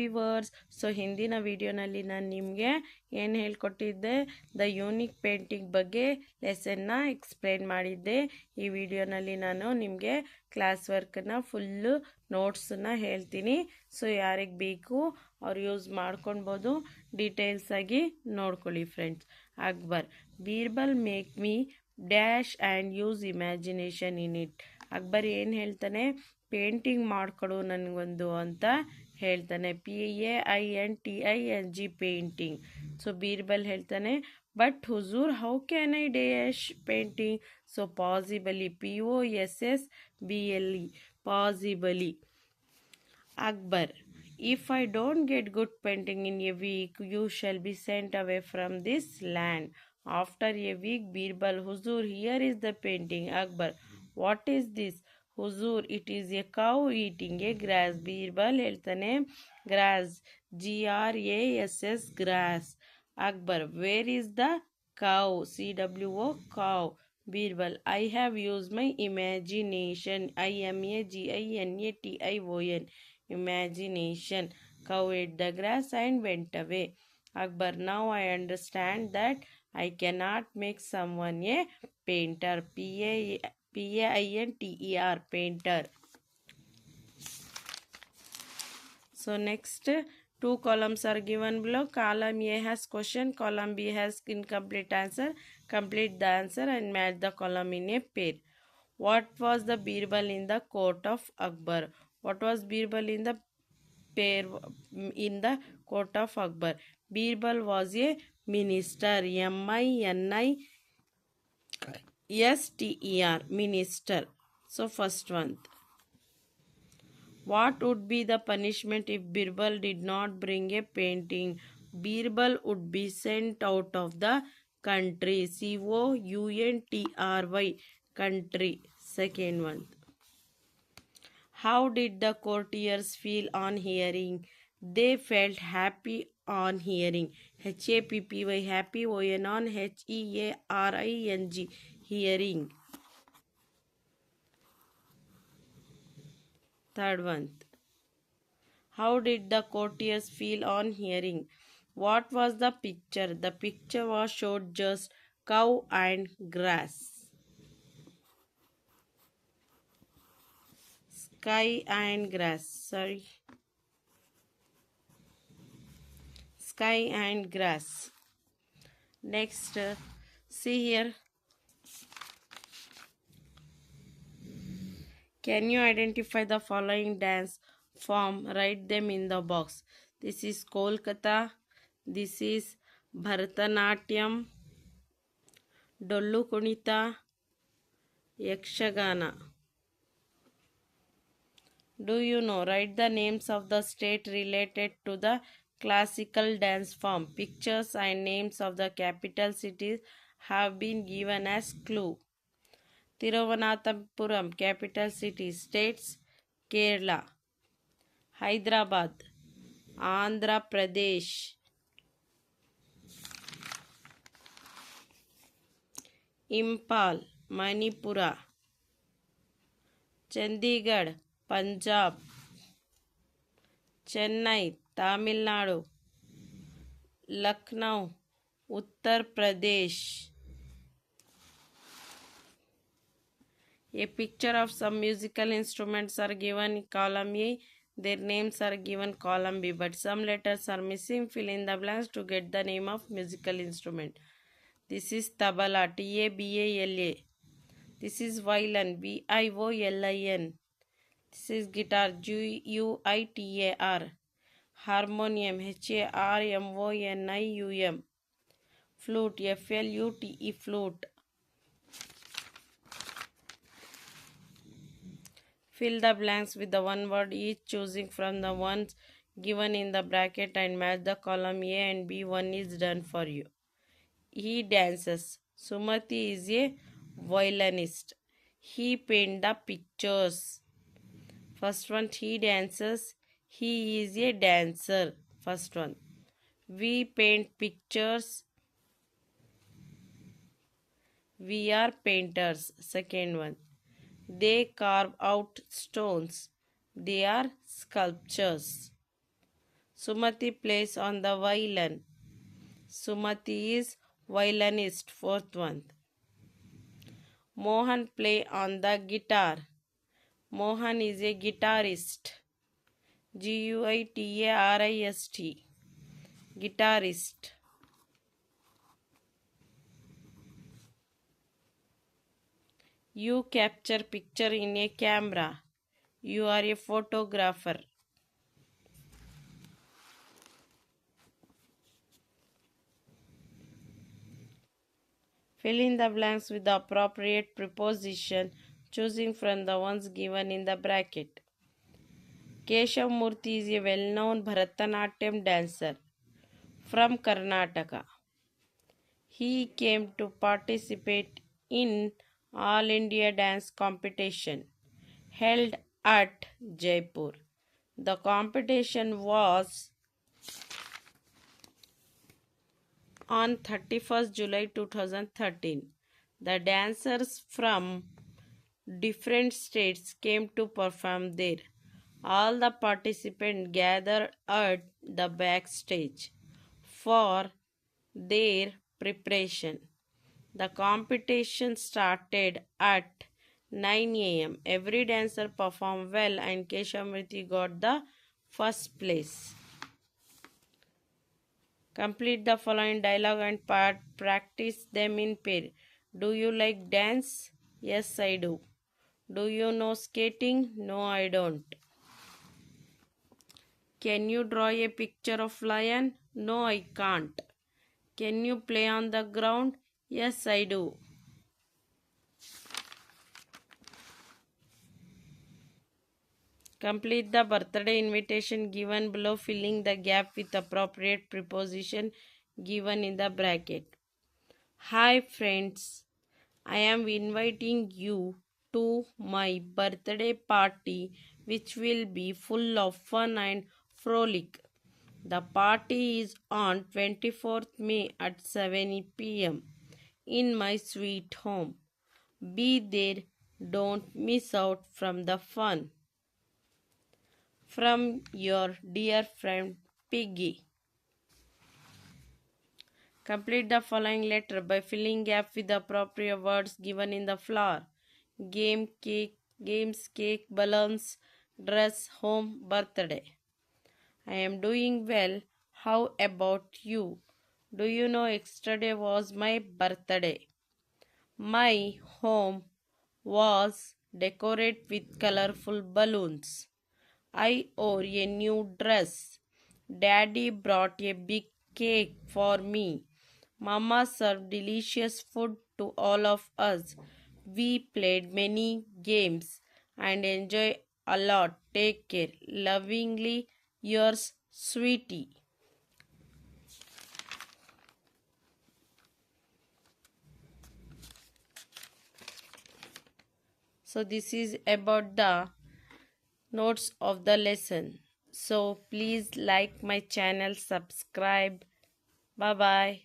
Viewers. So ಹಿಂದಿನ ವಿಡಿಯೋನಲ್ಲಿ ನಾನು ನಿಮಗೆ ಏನು ಹೇಳ್ಕೊಟ್ಟಿದ್ದೆ, ದ ಯೂನಿಕ್ ಪೇಂಟಿಂಗ್ ಬಗ್ಗೆ ಲೆಸನ್ನ ಎಕ್ಸ್ಪ್ಲೇನ್ ಮಾಡಿದ್ದೆ. ಈ ವಿಡಿಯೋನಲ್ಲಿ ನಾನು ನಿಮಗೆ ಕ್ಲಾಸ್ ವರ್ಕನ್ನ ಫುಲ್ಲು ನೋಟ್ಸನ್ನ ಹೇಳ್ತೀನಿ. ಸೊ ಯಾರಿಗೆ ಬೇಕು ಅವ್ರು ಯೂಸ್ ಮಾಡ್ಕೊಳ್ಬೋದು. ಡೀಟೇಲ್ಸ್ ಆಗಿ ನೋಡ್ಕೊಳ್ಳಿ friends. Akbar, Birbal make me dash and use imagination in it. Akbar ಏನು ಹೇಳ್ತಾನೆ, ಪೇಂಟಿಂಗ್ ಮಾಡ್ಕೊಡು ನನಗೊಂದು ಅಂತ ಹೇಳ್ತಾನೆ. PAINTING painting. ಸೊ ಬೀರ್ಬಲ್ ಹೇಳ್ತಾನೆ, ಬಟ್ ಹುಜೂರ್ how can I dash painting? So possibly, POSSBLE, possibly. Akbar, if I don't get good painting in a week, you shall be sent away from this land. After a week, Birbal, Huzur, here is the painting. Akbar, what is this? Huzur, it is a cow eating a grass. Birbal ಹೇಳ್ತಾನೆ, grass, GRASS, grass. Akbar, where is the cow? CWO, cow. Birbal, I have used my imagination. IMAGINATION, imagination. Cow ate the grass and went away. Akbar, now I understand that I cannot make someone a painter. PAINTER, painter. So next, two columns are given below. Column A has question, column B has incomplete answer. Complete the answer and match the column in a pair. What was the Birbal in the court of Akbar? What was Birbal in the court of Akbar? Birbal was a minister. MINISTER, minister. So first one. What would be the punishment if Birbal did not bring a painting? Birbal would be sent out of the country. COUNTRY, country. Second one. How did the courtiers feel on hearing? They felt happy on hearing. HAPPY, happy. ON, HEARING, hearing. Third one. How did the courtiers feel on hearing? What was the picture? The picture was showed just cow and grass. Sky and grass. Sorry. Sky and grass. Next, see here. Can you identify the following dance form? Write them in the box. This is Kolkata. This is Bharatanatyam, Dollu Kunita, Yakshagana. Do you know? Write the names of the state related to the classical dance form. Pictures and names of the capital cities have been given as clue. Thiruvananthapuram, capital city. States, Kerala. Hyderabad, Andhra Pradesh. Impal, Manipura. Chandigarh, Punjab. Chennai, Tamil Nadu. Lucknow, Uttar Pradesh. A picture of some musical instruments are given in column A. Their names are given column B, but some letters are missing. Fill in the blanks to get the name of musical instrument. This is tabla, TABALA. This is violin, VIOLIN. This is guitar, GUITAR. Harmonium, HARMONIUM. Flute, FLUTE, flute. Fill the blanks with the one word each, choosing from the ones given in the bracket and match the column A and B. One is done for you. He dances. Sumati is a violinist. He paints the pictures. First one, he dances. He is a dancer. First one. We paint pictures. We are painters. Second one. They carve out stones. They are sculptures. Sumati plays on the violin. Sumati is violinist, fourth one. Mohan play on the guitar. Mohan is a guitarist. Guitarist. Guitarist. You capture picture in a camera. You are a photographer. Fill in the blanks with the appropriate preposition, choosing from the ones given in the bracket. Keshav Murthy is a well-known Bharatanatyam dancer from Karnataka. He came to participate in All India Dance Competition held at Jaipur. The competition was on 31st July 2013. The dancers from different states came to perform there. All the participants gathered at the backstage for their preparation. The competition started at 9 a.m. Every dancer performed well and Keshav Murthy got the first place. Complete the following dialogue and practice them in pair. Do you like dance? Yes, I do. Do you know skating? No, I don't. Can you draw a picture of lion? No, I can't. Can you play on the ground? Yes, I do. Complete the birthday invitation given below, filling the gap with appropriate preposition given in the bracket. Hi friends, I am inviting you to my birthday party which will be full of fun and frolic. The party is on 24th May at 7 p.m. in my sweet home. Be there, don't miss out from the fun. From your dear friend Piggy. Complete the following letter by filling gap with the appropriate words given in the flower. Game, cake, games, cake, balloons, dress, home, birthday. I am doing well. How about you? Do you know yesterday was my birthday? My home was decorated with colorful balloons. I wore a new dress. Daddy brought a big cake for me. Mama served delicious food to all of us. We played many games and enjoyed a lot. Take care. Lovingly, yours, Sweetie. So this is about the notes of the lesson. So please like my channel, subscribe. Bye bye.